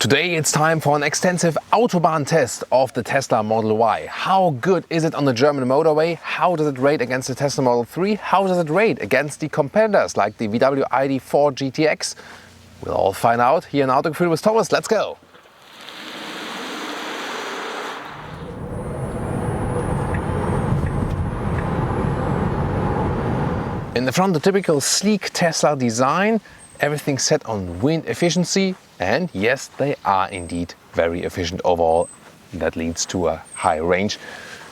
Today it's time for an extensive Autobahn test of the Tesla Model Y. How good is it on the German motorway? How does it rate against the Tesla Model 3? How does it rate against the competitors like the VW ID4 GTX? We'll all find out here in Autogefühl with Thomas. Let's go! In the front, the typical sleek Tesla design. Everything set on wind efficiency, and yes, they are indeed very efficient overall. That leads to a high range.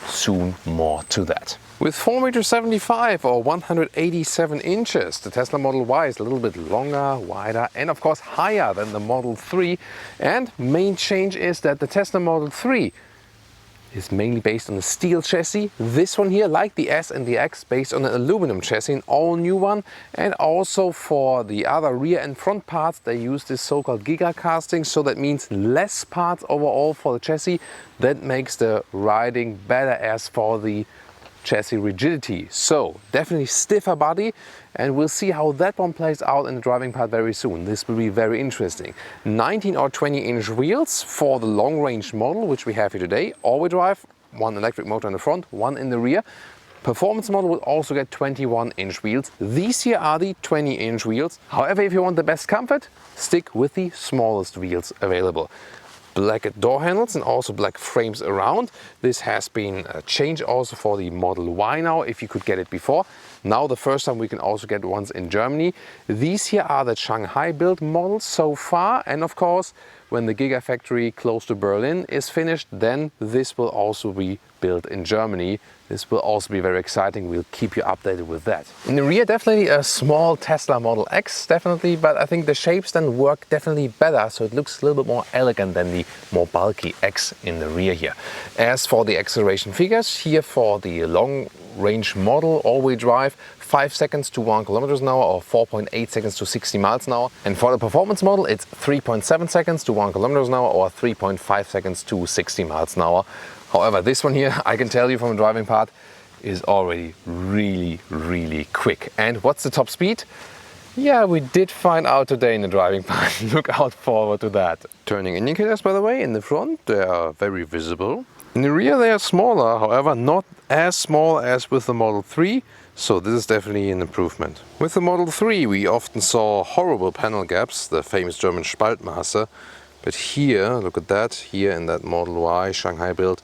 Soon more to that. With 4.75 m or 187 inches, the Tesla Model Y is a little bit longer, wider, and of course higher than the Model 3. And main change is that the Tesla Model 3 is mainly based on a steel chassis. This one here, like the S and the X, based on an aluminum chassis, an all new one. And also for the other rear and front parts, they use this so-called giga casting, so that means less parts overall for the chassis. That makes the riding better as for the chassis rigidity. So definitely stiffer body, and we'll see how that one plays out in the driving part very soon. This will be very interesting. 19 or 20 inch wheels for the long range model, which we have here today. All-wheel drive, one electric motor in the front, one in the rear. Performance model will also get 21 inch wheels. These here are the 20 inch wheels. However, if you want the best comfort, stick with the smallest wheels available. Black door handles and also black frames around. This has been changed also for the Model Y now, if you could get it before. Now the first time we can also get ones in Germany. These here are the Shanghai built models so far, and of course when the Gigafactory close to Berlin is finished, then this will also be built in Germany. This will also be very exciting. We'll keep you updated with that. In the rear, definitely a small Tesla Model X, definitely, but I think the shapes then work definitely better, so it looks a little bit more elegant than the more bulky X in the rear here. As for the acceleration figures, here for the long range model, all-wheel drive, 5 seconds to 1 km an hour or 4.8 seconds to 60 miles an hour. And for the performance model, it's 3.7 seconds to 1 km an hour or 3.5 seconds to 60 miles an hour. However, this one here, I can tell you from the driving part, is already really quick. And what's the top speed? Yeah, we did find out today in the driving part. Look out forward to that. Turning indicators, by the way, in the front, they are very visible. In the rear, they are smaller, however, not as small as with the Model 3. So this is definitely an improvement. With the Model 3, we often saw horrible panel gaps, the famous German Spaltmaße. But here, look at that, here in that Model Y, Shanghai build,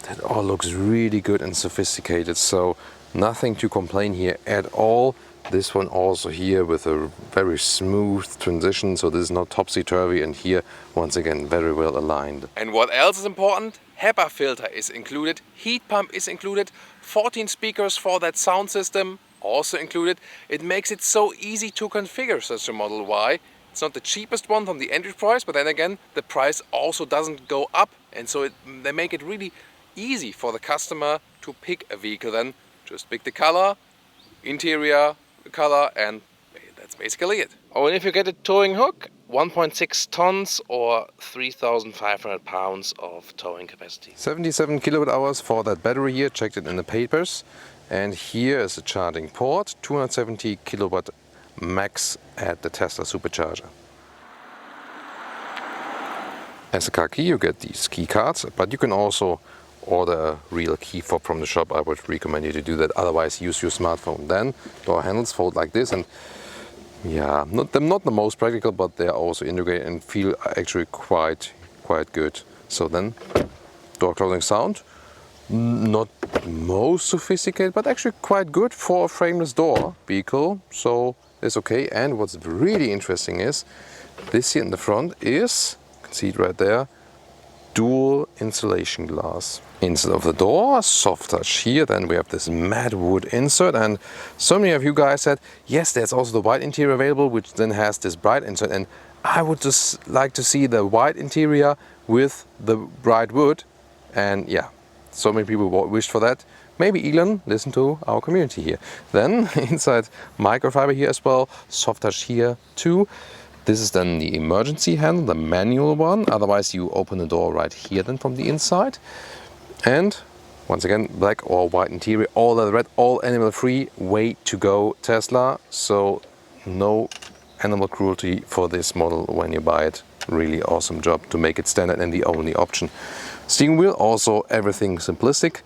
that all looks really good and sophisticated. So nothing to complain here at all. This one also here with a very smooth transition, so this is not topsy-turvy, and here once again very well aligned. And what else is important? HEPA filter is included, heat pump is included, 14 speakers for that sound system also included. It makes it so easy to configure such a Model Y. It's not the cheapest one from the entry price, but then again the price also doesn't go up, and so they make it really easy for the customer to pick a vehicle. Then just pick the color, interior, color, and that's basically it. Oh, and if you get a towing hook, 1.6 tons or 3,500 pounds of towing capacity. 77 kilowatt hours for that battery here, checked it in the papers. And here is a charging port, 270 kilowatt max at the Tesla supercharger. As a car key, you get these key cards, but you can also order a real key fob from the shop. I would recommend you to do that, otherwise use your smartphone. Then door handles fold like this, and yeah, not the most practical, but they are also integrated and feel actually quite good. So then door closing sound, not most sophisticated, but actually quite good for a frameless door vehicle, so it's okay. And what's really interesting is this here in the front is, you can see it right there, dual insulation glass. Instead of the door, soft touch here, then we have this matte wood insert, and so many of you guys said, yes, there's also the white interior available, which then has this bright insert, and I would just like to see the white interior with the bright wood, and yeah, so many people wished for that. Maybe Elon, listen to our community here. Then inside microfiber here as well, soft touch here too. This is then the emergency handle, the manual one, otherwise you open the door right here then from the inside. And once again, black or white interior, all leather red, all animal free, way to go Tesla. So no animal cruelty for this model when you buy it. really awesome job to make it standard and the only option. Steering wheel, also everything simplistic.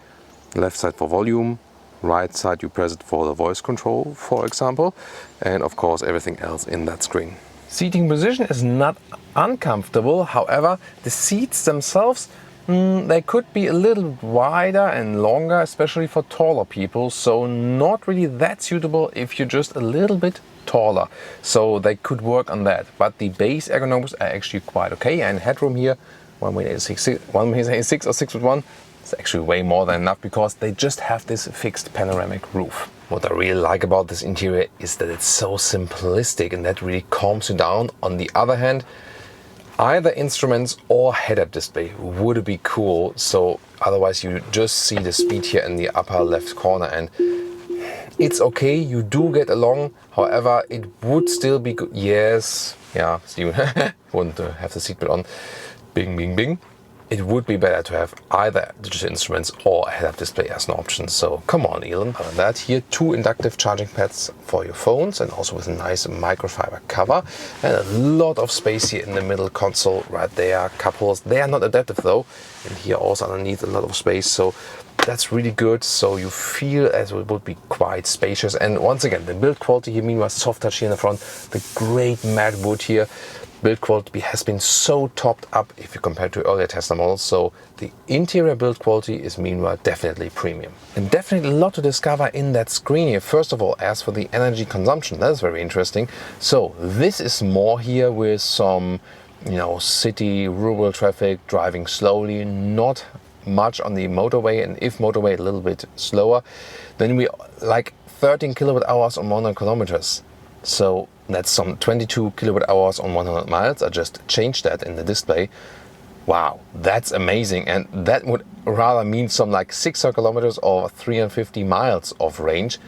Left side for volume, right side you press it for the voice control, for example, and of course everything else in that screen. Seating position is not uncomfortable, however the seats themselves, they could be a little wider and longer, especially for taller people, so not really that suitable if you're just a little bit taller, so they could work on that. But the base ergonomics are actually quite okay, and headroom here, 1.86 or 6'1", it's actually way more than enough because they just have this fixed panoramic roof. What I really like about this interior is that it's so simplistic and that really calms you down. On the other hand, either instruments or head-up display would be cool, so otherwise you just see the speed here in the upper left corner, and it's okay, you do get along, however it would still be good. Yes, yeah, Steven wouldn't have the seatbelt on. Bing, bing, bing. It would be better to have either digital instruments or a head-up display as an option, so come on Elon. Other than that, here 2 inductive charging pads for your phones and also with a nice microfiber cover and a lot of space here in the middle console right there. Couples, they are not adaptive though, and here also underneath a lot of space, so that's really good, so you feel as it would be quite spacious. And once again, the build quality here, meanwhile soft touch here in the front, the great matte wood here. Build quality has been so topped up if you compare to earlier Tesla models, so the interior build quality is meanwhile definitely premium. And definitely a lot to discover in that screen here. First of all, as for the energy consumption, that is very interesting. So this is more here with some, city, rural traffic, driving slowly, not much on the motorway, and if motorway a little bit slower, then we like 13 kilowatt hours on 100 kilometers. So that's some 22 kilowatt hours on 100 miles. I just changed that in the display. Wow, that's amazing. And that would rather mean some like 600 kilometers or 350 miles of range.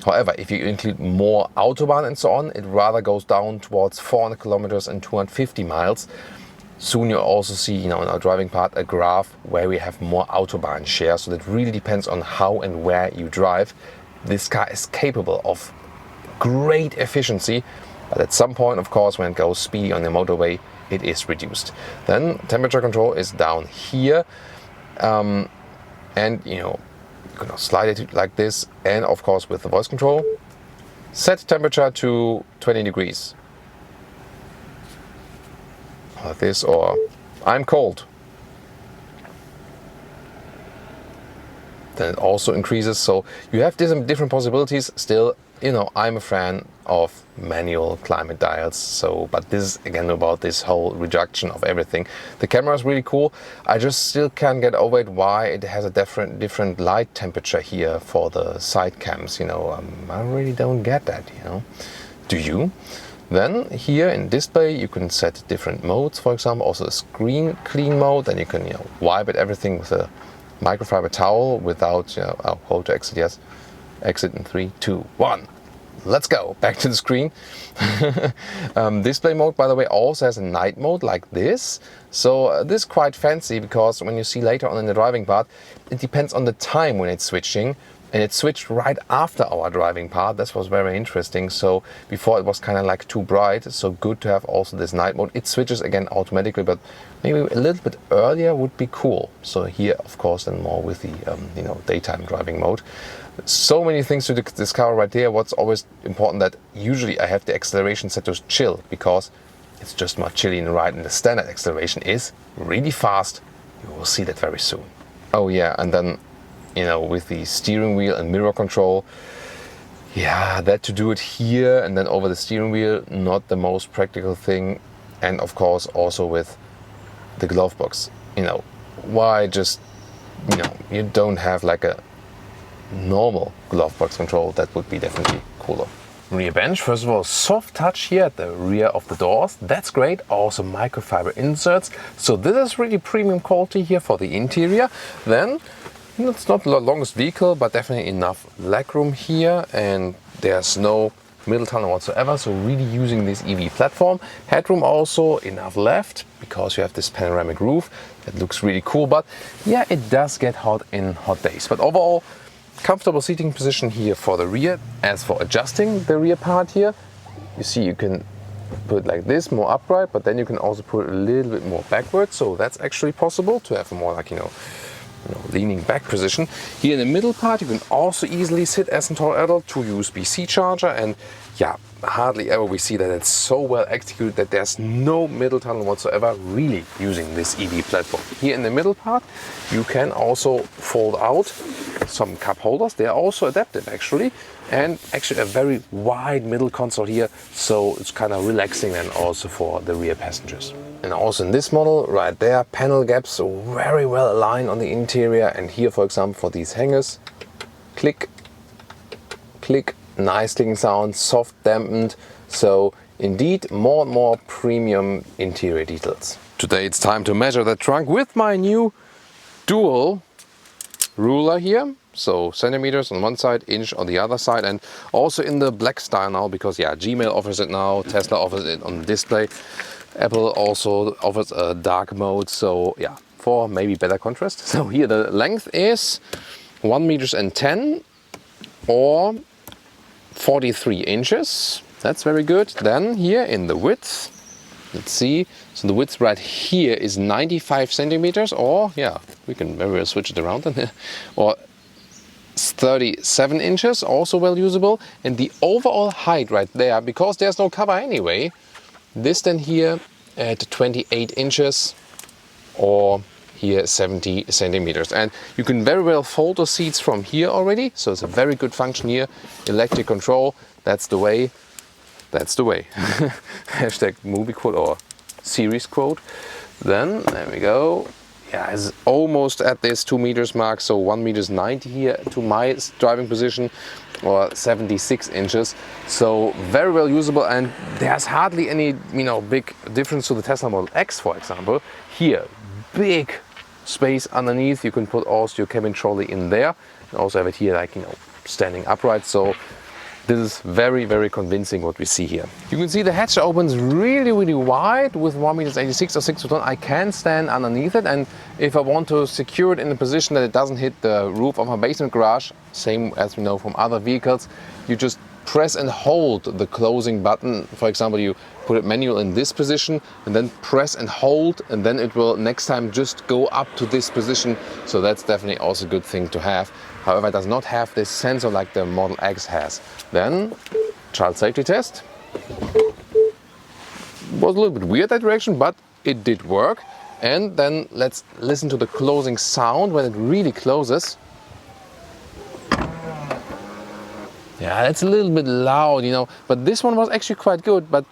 However, if you include more Autobahn and so on, it rather goes down towards 400 kilometers and 250 miles. Soon you'll also see, in our driving part, a graph where we have more Autobahn share. So that really depends on how and where you drive. This car is capable of great efficiency, but at some point, of course, when it goes speedy on the motorway, it is reduced. Then temperature control is down here, and you can slide it like this, and of course with the voice control, set temperature to 20 degrees. Like this, or I'm cold. Then it also increases, so you have different possibilities. Still, I'm a fan of manual climate dials, but this is again about this whole reduction of everything. The camera is really cool. I just still can't get over it why it has a different light temperature here for the side cams. I really don't get that. Do you? Then here in display you can set different modes, for example, also a screen clean mode, and you can wipe at everything with a microfiber towel without hold to exit. Yes, exit in 3, 2, 1. Let's go back to the screen. Display mode, by the way, also has a night mode like this. So this is quite fancy because when you see later on in the driving part, it depends on the time when it's switching. And it switched right after our driving part. That was very interesting. So before it was kind of like too bright. So good to have also this night mode. It switches again automatically, but maybe a little bit earlier would be cool. So here, of course, then more with the daytime driving mode. So many things to discover right there. What's always important that usually I have the acceleration set to chill because it's just more chilly and right. And the standard acceleration is really fast. You will see that very soon. Oh yeah, and then with the steering wheel and mirror control, that to do it here and then over the steering wheel, not the most practical thing. And of course also with the glove box, why just, you don't have like a normal glove box control? That would be definitely cooler. Rear bench, first of all, soft touch here at the rear of the doors. That's great. Also microfiber inserts. So this is really premium quality here for the interior. Then it's not the longest vehicle, but definitely enough legroom here, and there's no middle tunnel whatsoever, so really using this EV platform. Headroom also enough left, because you have this panoramic roof. That looks really cool, but yeah, it does get hot in hot days. But overall, comfortable seating position here for the rear. As for adjusting the rear part here, you see you can put it like this, more upright, but then you can also put it a little bit more backwards. So that's actually possible to have a more like, leaning back position. Here in the middle part, you can also easily sit as a tall adult, 2 USB-C charger, and yeah, hardly ever we see that it's so well executed that there's no middle tunnel whatsoever really using this EV platform. Here in the middle part, you can also fold out some cup holders. They are also adaptive actually, and actually a very wide middle console here, so it's kind of relaxing and also for the rear passengers. And also in this model right there, panel gaps very well aligned on the interior, and here for example for these hangers, click, click, nice clicking sound, soft dampened, so indeed more and more premium interior details. Today it's time to measure the trunk with my new dual ruler here, so centimeters on one side, inch on the other side, and also in the black style now, because yeah, Gmail offers it now, Tesla offers it on the display, Apple also offers a dark mode, so yeah, for maybe better contrast. So here the length is 1 meters and 10 or 43 inches. That's very good. Then here in the width, let's see, so the width right here is 95 centimeters, or yeah, we can very well switch it around then, or 37 inches, also well usable. And the overall height right there, because there's no cover anyway, this then here at 28 inches or here 70 centimeters. And you can very well fold the seats from here already, so it's a very good function here. Electric control, that's the way, that's the way. Hashtag movie quote or series quote. Then there we go. Yeah, it's almost at this 2 meters mark, so 1 meters 90 here to my driving position, or 76 inches. So very well usable, and there's hardly any big difference to the Tesla Model X, for example. Here, big space underneath. You can put also your cabin trolley in there, and also have it here like standing upright. So this is very, very convincing what we see here. You can see the hatch opens really, really wide with 1 meters 86 or 6 foot. I can stand underneath it, and if I want to secure it in a position that it doesn't hit the roof of my basement garage, same as we know from other vehicles, you just press and hold the closing button. For example, you put it manual in this position and then press and hold, and then it will next time just go up to this position. So that's definitely also a good thing to have. However, it does not have this sensor like the Model X has. Then, child safety test. Was a little bit weird that direction, but it did work. And then let's listen to the closing sound when it really closes. Yeah, it's a little bit loud, but this one was actually quite good. But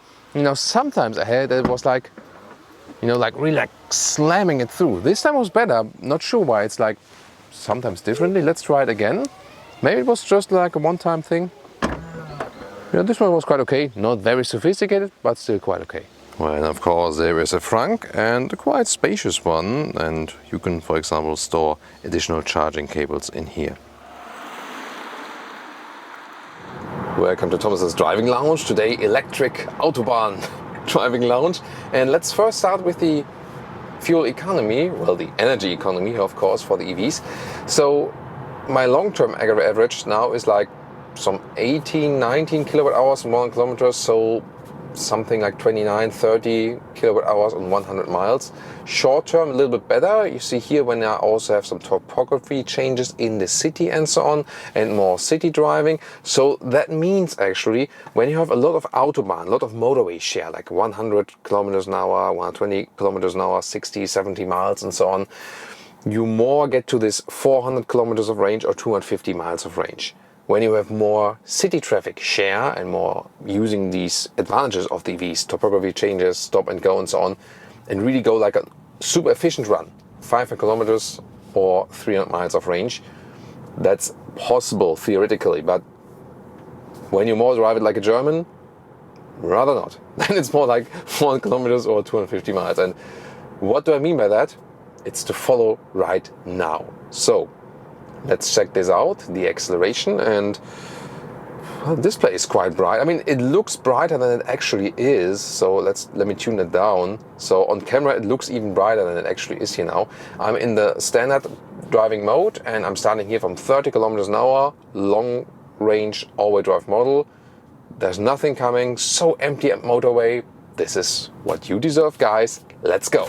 sometimes I had it was like, really like slamming it through. This time was better. I'm not sure why. It's like sometimes differently. Let's try it again. Maybe it was just like a one-time thing. This one was quite okay. Not very sophisticated, but still quite okay. Well, and of course there is a frunk, and a quite spacious one, and you can, for example, store additional charging cables in here. Welcome to Thomas's Driving Lounge. Today, electric Autobahn driving lounge. And let's first start with the fuel economy, well, the energy economy, of course, for the EVs. So my long-term average now is like some 18, 19 kilowatt hours on 1 kilometer, so something like 29, 30 kilowatt hours on 100 miles. Short term, a little bit better. You see here when I also have some topography changes in the city and so on, and more city driving. So that means actually when you have a lot of Autobahn, a lot of motorway share, like 100 kilometers an hour, 120 kilometers an hour, 60, 70 miles and so on, you more get to this 400 kilometers of range or 250 miles of range. When you have more city traffic share and more using these advantages of the EVs, topography changes, stop and go and so on, and really go like a super efficient run, 500 kilometers or 300 miles of range, that's possible theoretically, but when you more drive it like a German, rather not. Then it's more like 400 kilometers or 250 miles. And what do I mean by that? It's to follow right now. So let's check this out, the acceleration, and well, the display is quite bright. I mean, it looks brighter than it actually is, so let me tune it down. So on camera it looks even brighter than it actually is here now. I'm in the standard driving mode, and I'm starting here from 30 kilometers an hour, long range all-wheel drive model. there's nothing coming, so empty at motorway. This is what you deserve, guys. Let's go.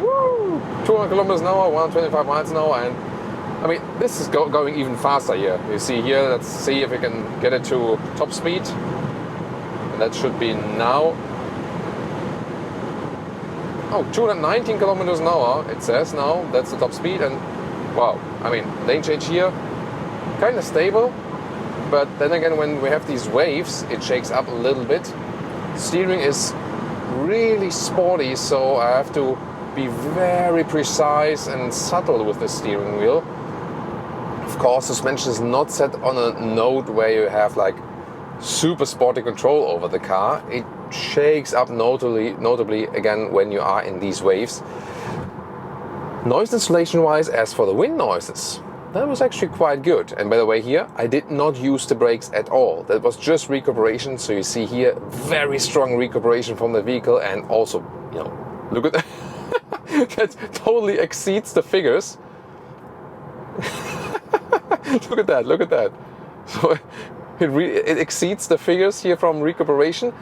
Woo! 200 kilometers an hour, 125 miles an hour, and I mean, this is going even faster here. You see here, let's see if we can get it to top speed. And that should be now. Oh, 219 kilometers an hour, it says now. That's the top speed. And wow, I mean, lane change here, kind of stable. But then again, when we have these waves, it shakes up a little bit. Steering is really sporty, so I have to be very precise and subtle with the steering wheel. Of course, suspension is not set on a node where you have like super sporty control over the car. It shakes up notably again when you are in these waves. Noise insulation wise, as for the wind noises, that was actually quite good. And by the way, here I did not use the brakes at all. That was just recuperation. So you see here very strong recuperation from the vehicle, and also, you know, look at that. That totally exceeds the figures. Look at that, look at that. So it exceeds the figures here from recuperation,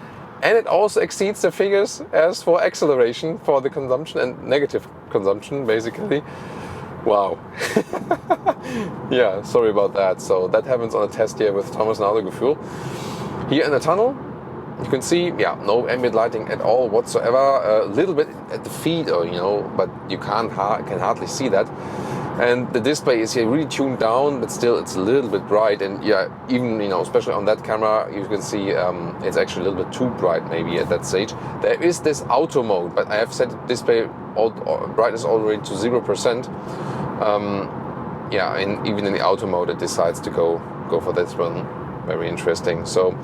and it also exceeds the figures as for acceleration for the consumption and negative consumption, basically. Wow. Yeah, sorry about that. So that happens on a test here with Thomas Nagelgefühl. Here in the tunnel, you can see, yeah, no ambient lighting at all whatsoever. A little bit at the feet, or you know, but you can hardly see that. And the display is here really tuned down, but still it's a little bit bright. And yeah, even, you know, especially on that camera, you can see it's actually a little bit too bright maybe at that stage. There is this auto mode, but I have set the display brightness already to 0%. Yeah, and even in the auto mode, it decides to go for this one. Very interesting. So,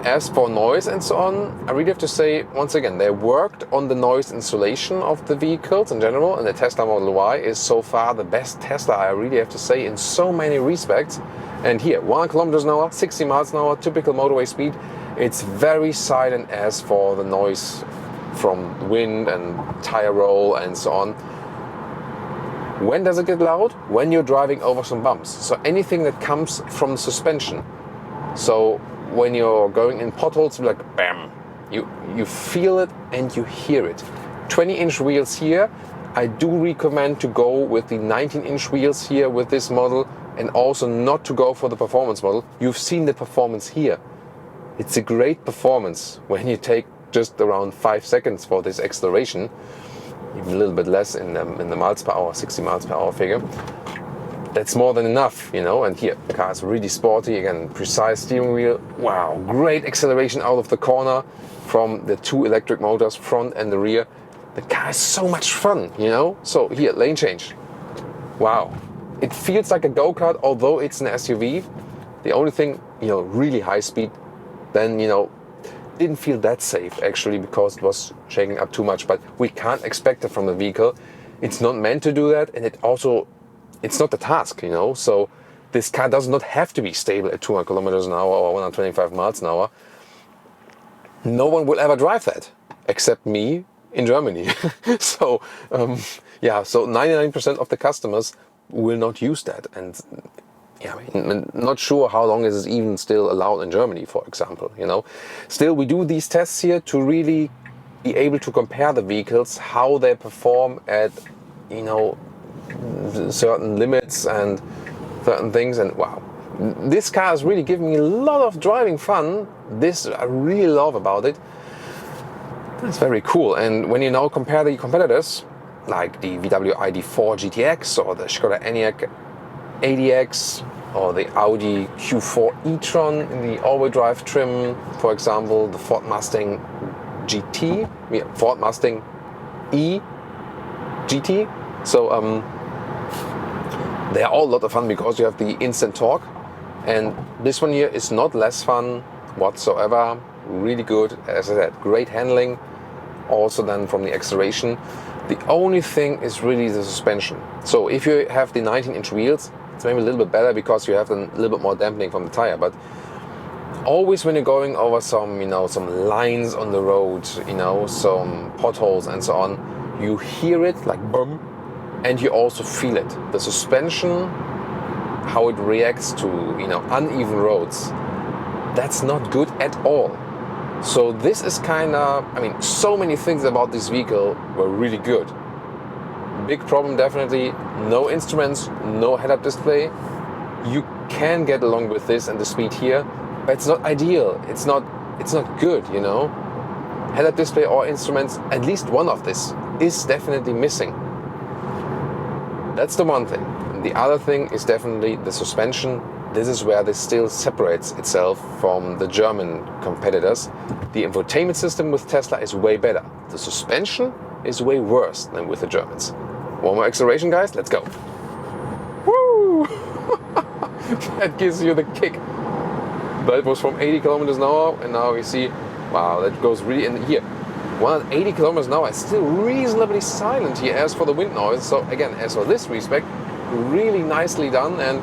as for noise and so on, I really have to say, once again, they worked on the noise insulation of the vehicles in general, and the Tesla Model Y is so far the best Tesla, I really have to say, in so many respects. And here, 100 kilometers an hour, 60 miles an hour, typical motorway speed. It's very silent as for the noise from wind and tire roll and so on. When does it get loud? When you're driving over some bumps. So anything that comes from the suspension. So when you're going in potholes, like bam, you feel it and you hear it. 20-inch wheels here. I do recommend to go with the 19-inch wheels here with this model, and also not to go for the performance model. You've seen the performance here. It's a great performance when you take just around 5 seconds for this acceleration, even a little bit less in the miles per hour, 60 miles per hour figure. That's more than enough, you know. And here, the car is really sporty, again, precise steering wheel. Wow, great acceleration out of the corner from the two electric motors, front and the rear. The car is so much fun, you know. So here, lane change. Wow, it feels like a go-kart, although it's an SUV. The only thing, you know, really high speed, then, you know, didn't feel that safe actually, because it was shaking up too much. But we can't expect it from the vehicle. It's not meant to do that, and it's not the task, you know. So this car does not have to be stable at 200 kilometers an hour or 125 miles an hour. No one will ever drive that except me in Germany. So yeah, so 99% of the customers will not use that. And yeah, I mean, I'm not sure how long is it even still allowed in Germany, for example, you know. Still, we do these tests here to really be able to compare the vehicles, how they perform at, you know, certain limits and certain things. And wow, this car is really giving me a lot of driving fun. This I really love about it. That's very cool. And when you now compare the competitors, like the VW ID4 GTX or the Skoda Enyaq ADX or the Audi Q4 e-tron in the all-wheel drive trim, for example, the Ford Mustang GT, Ford Mustang E GT. So they are all a lot of fun because you have the instant torque, and this one here is not less fun whatsoever. Really good, as I said, great handling. Also then from the acceleration, the only thing is really the suspension. So if you have the 19-inch wheels, it's maybe a little bit better because you have a little bit more dampening from the tire. But always when you're going over some, some lines on the road, some potholes and so on, you hear it like boom, and you also feel it. The suspension, how it reacts to, uneven roads, that's not good at all. So this is kind of, so many things about this vehicle were really good. Big problem definitely, no instruments, no head-up display. You can get along with this and the speed here, but it's not ideal. It's not good, Head-up display or instruments, at least one of this is definitely missing. That's the one thing. And the other thing is definitely the suspension. This is where this still separates itself from the German competitors. The infotainment system with Tesla is way better. The suspension is way worse than with the Germans. One more acceleration, guys, let's go. Woo! That gives you the kick. That was from 80 kilometers an hour, and now you see, wow, that goes really in here. 180 kilometers an hour is still reasonably silent here as for the wind noise. So again, as for this respect, really nicely done, and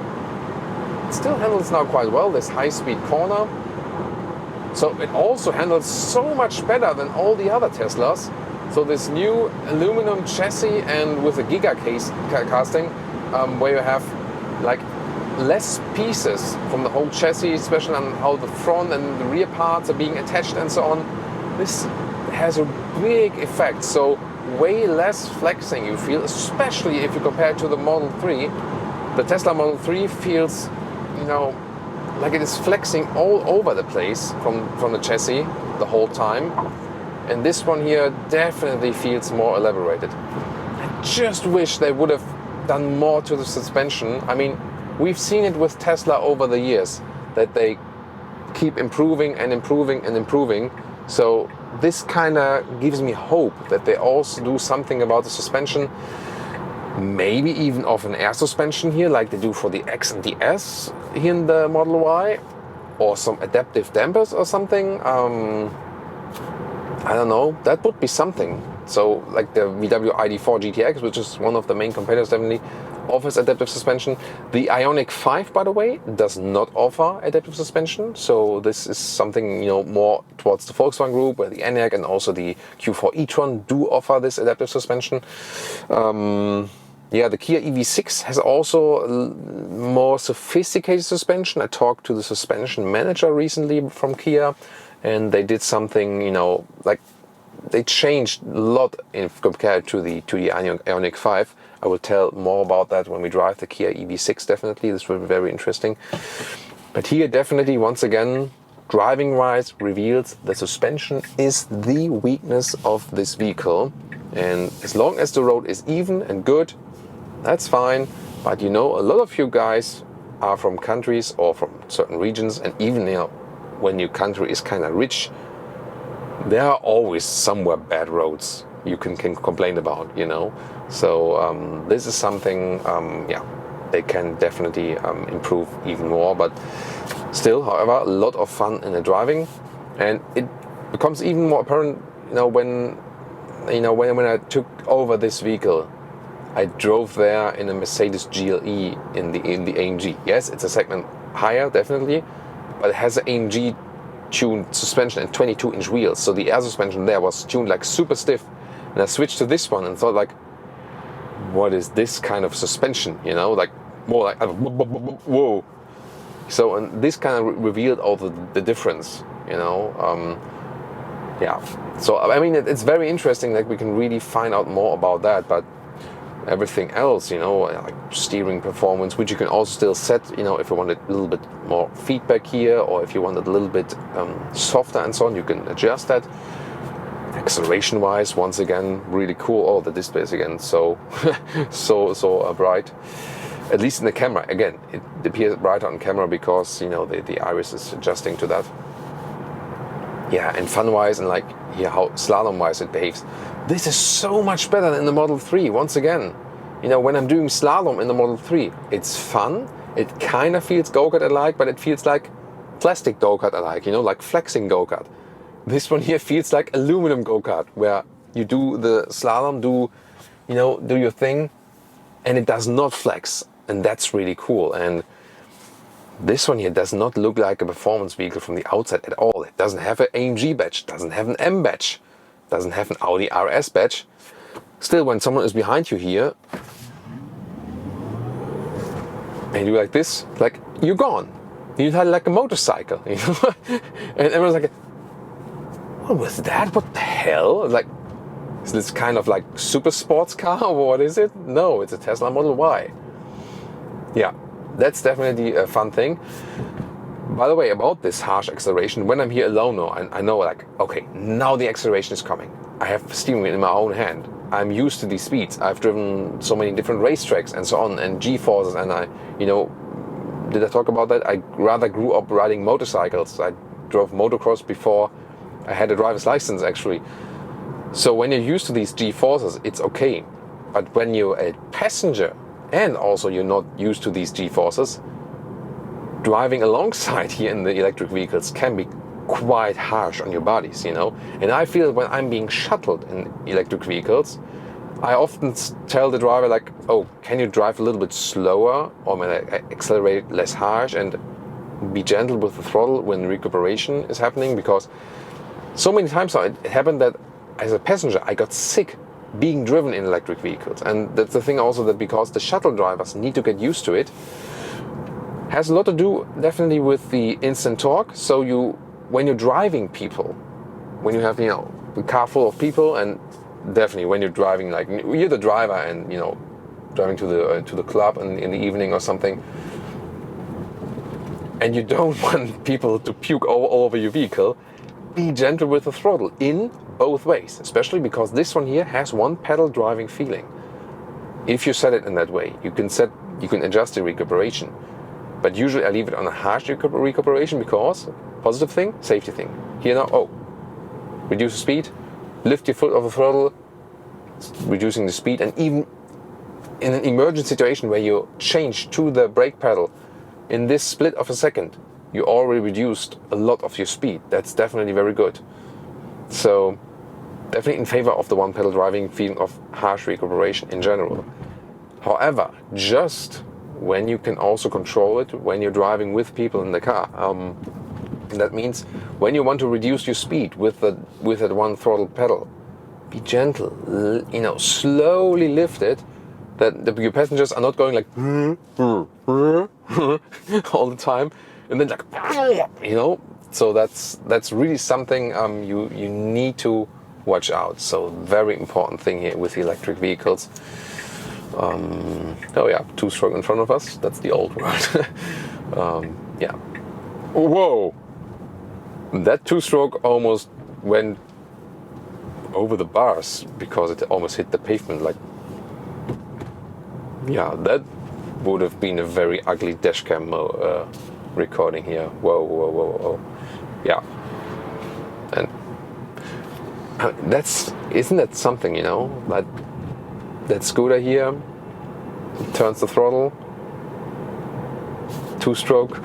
it still handles now quite well, this high-speed corner. So it also handles so much better than all the other Teslas. So this new aluminum chassis and with a giga casting, where you have like less pieces from the whole chassis, especially on how the front and the rear parts are being attached and so on. This has a big effect. So way less flexing you feel, especially if you compare it to the Model 3. The Tesla Model 3 feels, like it is flexing all over the place from the chassis the whole time. And this one here definitely feels more elaborated. I just wish they would have done more to the suspension. We've seen it with Tesla over the years, that they keep improving and improving and improving. So this kind of gives me hope that they also do something about the suspension. Maybe even of an air suspension here, like they do for the X and the S here in the Model Y, or some adaptive dampers or something. I don't know, that would be something. So like the VW ID4 GTX, which is one of the main competitors, definitely offers adaptive suspension. The Ioniq 5, by the way, does not offer adaptive suspension. So this is something, more towards the Volkswagen Group, where the Enyaq and also the Q4 e-tron do offer this adaptive suspension. The Kia EV6 has also more sophisticated suspension. I talked to the suspension manager recently from Kia, and they did something, like they changed a lot compared to the Ioniq 5. I will tell more about that when we drive the Kia EV6, definitely. This will be very interesting. But here definitely, once again, driving-wise, reveals the suspension is the weakness of this vehicle. And as long as the road is even and good, that's fine. But a lot of you guys are from countries or from certain regions, and even when your country is kind of rich, there are always somewhere bad roads you can complain about, So this is something, they can definitely improve even more. But still, however, a lot of fun in the driving, and it becomes even more apparent, when I took over this vehicle. I drove there in a Mercedes GLE in the AMG. Yes, it's a segment higher, definitely, but it has an AMG tuned suspension and 22-inch wheels. So the air suspension there was tuned like super stiff. And I switched to this one and thought like, what is this kind of suspension? Like more like, whoa. So, and this kind of revealed all the difference, So, it's very interesting that we can really find out more about that, but everything else, like steering performance, which you can also still set, if you wanted a little bit more feedback here, or if you wanted a little bit softer and so on, you can adjust that. Acceleration wise, once again, really cool. Oh, the display is again so bright, at least in the camera. Again, it appears brighter on camera because the iris is adjusting to that. And fun wise, and how slalom wise it behaves. This is so much better than the Model 3, once again. When I'm doing slalom in the Model 3, it's fun. It kind of feels go-kart-alike, but it feels like plastic go-kart-alike, like flexing go-kart. This one here feels like aluminum go-kart, where you do the slalom, do your thing, and it does not flex. And that's really cool. And This one here does not look like a performance vehicle from the outside at all. It doesn't have an AMG badge, doesn't have an M badge, doesn't have an Audi RS badge. Still, when someone is behind you here, and you like this, like, you're gone. You had like a motorcycle, you know? And everyone's like, what was that? What the hell? Like, is this kind of like super sports car or what is it? No, it's a Tesla Model Y. Yeah, that's definitely a fun thing. By the way, about this harsh acceleration, when I'm here alone now, I know like, okay, now the acceleration is coming. I have the steering wheel in my own hand. I'm used to these speeds. I've driven so many different racetracks and so on, and G-forces, and did I talk about that? I rather grew up riding motorcycles. I drove motocross before I had a driver's license, actually. So when you're used to these G-forces, it's okay. But when you're a passenger and also you're not used to these G-forces, driving alongside here in the electric vehicles can be quite harsh on your bodies, And I feel when I'm being shuttled in electric vehicles, I often tell the driver like, oh, can you drive a little bit slower, or accelerate less harsh and be gentle with the throttle when recuperation is happening? Because so many times now it happened that as a passenger I got sick being driven in electric vehicles. And that's the thing also, that because the shuttle drivers need to get used to it, has a lot to do definitely with the instant torque. So when you're driving people, when you have a car full of people, and definitely when you're driving, like you're the driver and driving to the club in the evening or something, and you don't want people to puke all over your vehicle, be gentle with the throttle in both ways, especially because this one here has one pedal driving feeling. If you set it in that way, you can adjust the recuperation. But usually I leave it on a harsh recuperation because, positive thing, safety thing. Here now, reduce the speed, lift your foot off the throttle, reducing the speed, and even in an emergency situation where you change to the brake pedal in this split of a second, you already reduced a lot of your speed. That's definitely very good. So definitely in favor of the one pedal driving feeling of harsh recuperation in general. However, just when you can also control it when you're driving with people in the car. That means when you want to reduce your speed with that one throttle pedal, be gentle, slowly lift it, that your passengers are not going like all the time, and then like, so that's really something you need to watch out. So very important thing here with electric vehicles. Two-stroke in front of us, that's the old word. Yeah. Whoa! That two-stroke almost went over the bars because it almost hit the pavement. Like, yeah, that would have been a very ugly dashcam recording here. Whoa. Yeah. And isn't that something, that scooter here turns the throttle, two-stroke,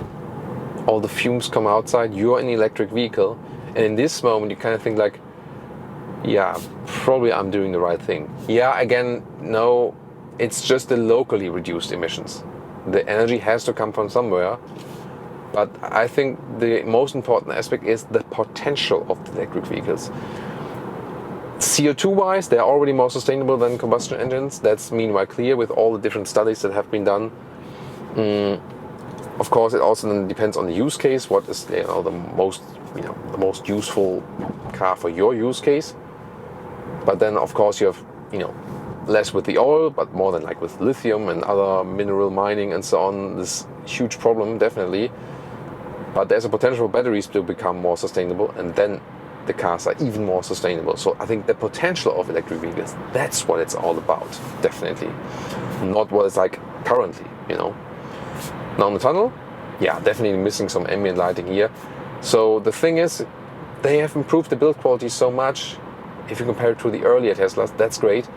all the fumes come outside, you're in an electric vehicle, and in this moment you kind of think like, yeah, probably I'm doing the right thing. Yeah, again, no, it's just the locally reduced emissions. The energy has to come from somewhere, but I think the most important aspect is the potential of the electric vehicles. CO2-wise, they're already more sustainable than combustion engines. That's meanwhile clear with all the different studies that have been done. Of course, it also then depends on the use case. What is the most useful car for your use case? But then, of course, you have less with the oil, but more than like with lithium and other mineral mining and so on. This huge problem, definitely. But there's a potential for batteries to become more sustainable, and then the cars are even more sustainable. So I think the potential of electric vehicles, that's what it's all about, definitely. Not what it's like currently, Now in the tunnel, yeah, definitely missing some ambient lighting here. So the thing is, they have improved the build quality so much. If you compare it to the earlier Teslas, that's great.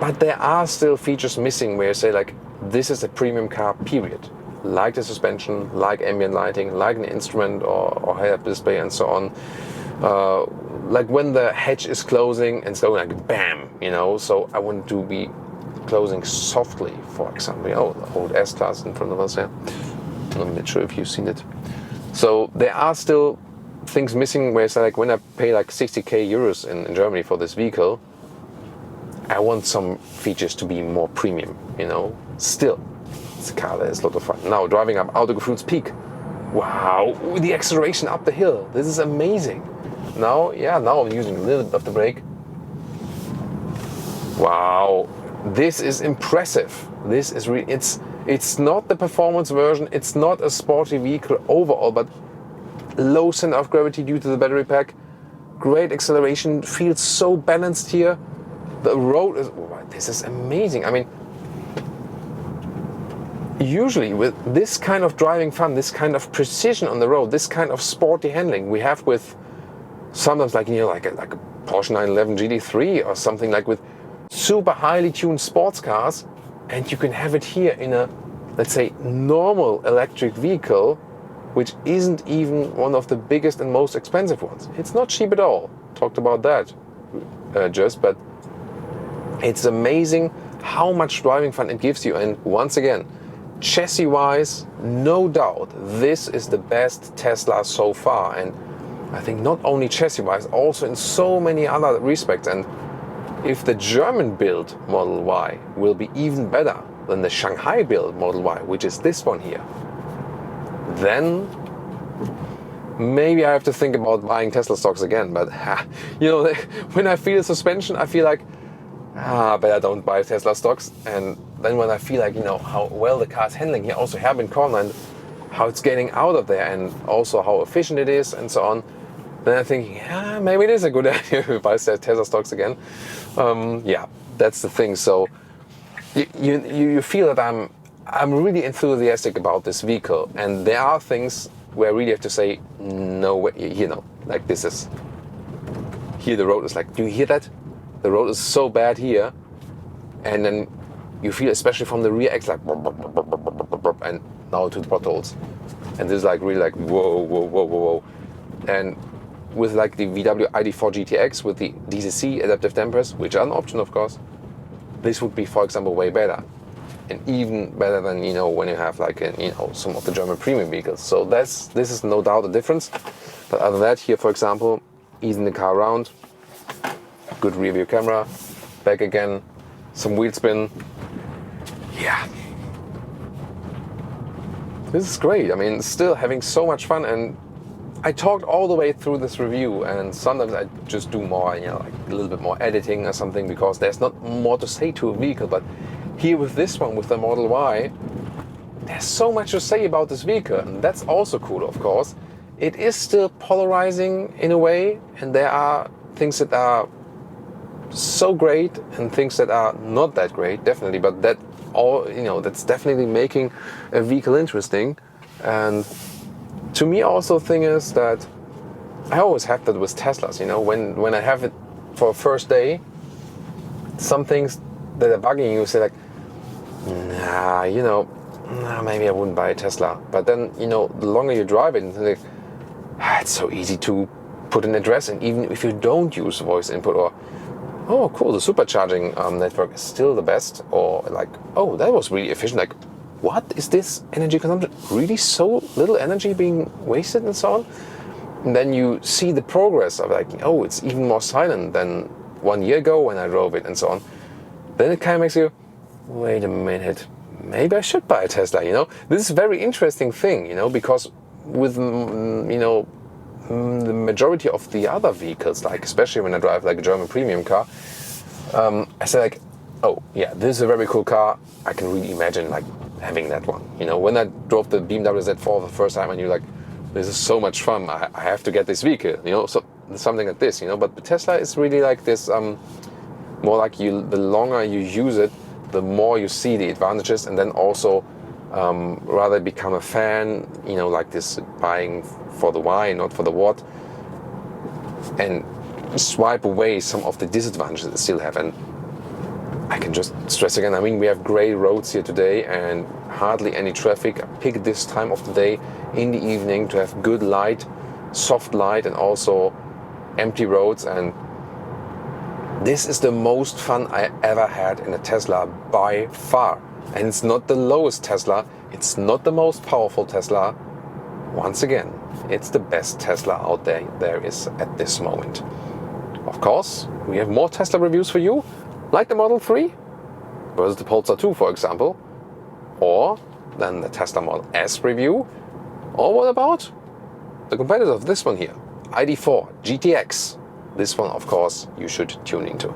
But there are still features missing where you say like, this is a premium car, period. Like the suspension, like ambient lighting, like an instrument or head-up display and so on. Like when the hatch is closing and so like bam, so I want to be closing softly, for example. The old S-Class in front of us here. I'm not sure if you've seen it. So there are still things missing where it's like when I pay like 60k euros in Germany for this vehicle, I want some features to be more premium, you know. Still, it's a car that is a lot of fun. Now driving up Autogefühl's peak. Wow, the acceleration up the hill. This is amazing. Now I'm using a little bit of the brake. Wow, this is impressive. This is really, it's not the performance version. It's not a sporty vehicle overall, but low center of gravity due to the battery pack. Great acceleration, feels so balanced here. The road is, this is amazing. I mean, usually with this kind of driving fun, this kind of precision on the road, this kind of sporty handling we have with sometimes like, you know, like a Porsche 911 GT3 or something, like with super highly tuned sports cars, and you can have it here in a, let's say, normal electric vehicle, which isn't even one of the biggest and most expensive ones. It's not cheap at all. Talked about that but it's amazing how much driving fun it gives you. And once again, chassis wise, no doubt, this is the best Tesla so far. And I think not only chassis wise, also in so many other respects. And if the German built Model Y will be even better than the Shanghai built Model Y, which is this one here, then maybe I have to think about buying Tesla stocks again. But you know, when I feel the suspension, I feel like, better don't buy Tesla stocks. And then when I feel like, you know, how well the car is handling here, also hairpin corner, and how it's getting out of there, and also how efficient it is, and so on, then I'm thinking, maybe it is a good idea to buy Tesla stocks again. That's the thing. So you feel that I'm really enthusiastic about this vehicle, and there are things where I really have to say, no way, you know, like this is, here the road is like, do you hear that? The road is so bad here, and then you feel, especially from the rear X, like, and now to the potholes, and this is like really like whoa. And with like the VW ID4 GTX with the DCC adaptive dampers, which are an option of course, this would be, for example, way better, and even better than, you know, when you have like some of the German premium vehicles. So this is no doubt a difference. But other than that, here for example, easing the car around, good rear view camera, back again, some wheel spin. Yeah, this is great. I mean, still having so much fun. And I talked all the way through this review, and sometimes I just do more, you know, like a little bit more editing or something, because there's not more to say to a vehicle. But here with this one, with the Model Y, there's so much to say about this vehicle, and that's also cool, of course. It is still polarizing in a way, and there are things that are so great and things that are not that great, definitely, but that all, you know, that's definitely making a vehicle interesting. And to me also, thing is that I always have that with Teslas, you know, when I have it for a first day, some things that are bugging you say like, maybe I wouldn't buy a Tesla. But then, you know, the longer you drive it, it's like, it's so easy to put an address, and even if you don't use voice input, or oh cool, the supercharging network is still the best, or like, oh, that was really efficient, like, what is this energy consumption? Really so little energy being wasted, and so on. And then you see the progress of like, oh, it's even more silent than 1 year ago when I drove it, and so on. Then it kind of makes you, wait a minute, maybe I should buy a Tesla, you know? This is a very interesting thing, you know, because with, you know, the majority of the other vehicles, like especially when I drive like a German premium car, I say like, oh yeah, this is a very cool car. I can really imagine like having that one. You know, when I drove the BMW Z4 the first time, and you're like, this is so much fun. I have to get this vehicle. You know, so something like this. You know, but the Tesla is really like this. More like the longer you use it, the more you see the advantages, and then also rather become a fan. You know, like this buying for the why, not for the what, and swipe away some of the disadvantages that still have. And I can just stress again, I mean, we have great roads here today and hardly any traffic. I pick this time of the day in the evening to have good light, soft light, and also empty roads. And this is the most fun I ever had in a Tesla by far. And it's not the lowest Tesla, it's not the most powerful Tesla. Once again, it's the best Tesla out there is at this moment. Of course, we have more Tesla reviews for you, like the Model 3 versus the Polestar 2, for example, or then the Tesla Model S review, or what about the competitor of this one here, ID4 GTX. This one, of course, you should tune into.